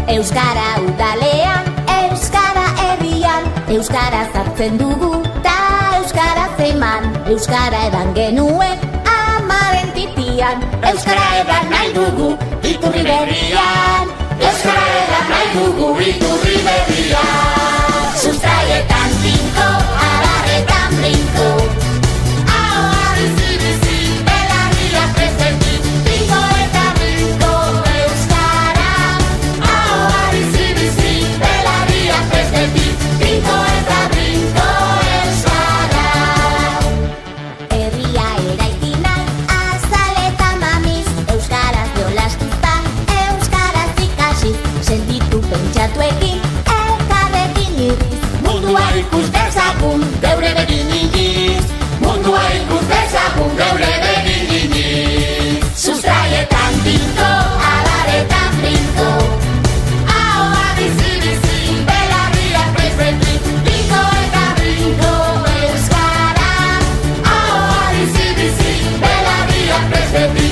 Euskara udalean, euskara herrian, euskara zartzen dugu, ta euskara zeman. Euskara edan genuen, amaren titian, euskara edan nahi dugu, iturri berrian. Euskara edan nahi dugu, iturri berrian. Sustraietan tinko, adarretan brinko, ahoa bizi-bizi, belarriak presenti, tinko eta brinko, euskara. Ahoa bizi-bizi, belarriak presenti, tinko eta brinko, euskara. Herria eraiki nahi, azal eta mamiz, euskaraz jolastuzta, euskaraz ikasiz, sentitu pentsatuekin, elkarrekin iriz. Mundua ikus dezagun, geure begin iniz. Mundua ikus dezagun, geure begin iniz. Sustraietan tinko, adarretan brinko, ahoa bizi-bizi, belarriak presenti, tinko eta brinko, euskara. Ahoa bizi-bizi, belarriak presenti,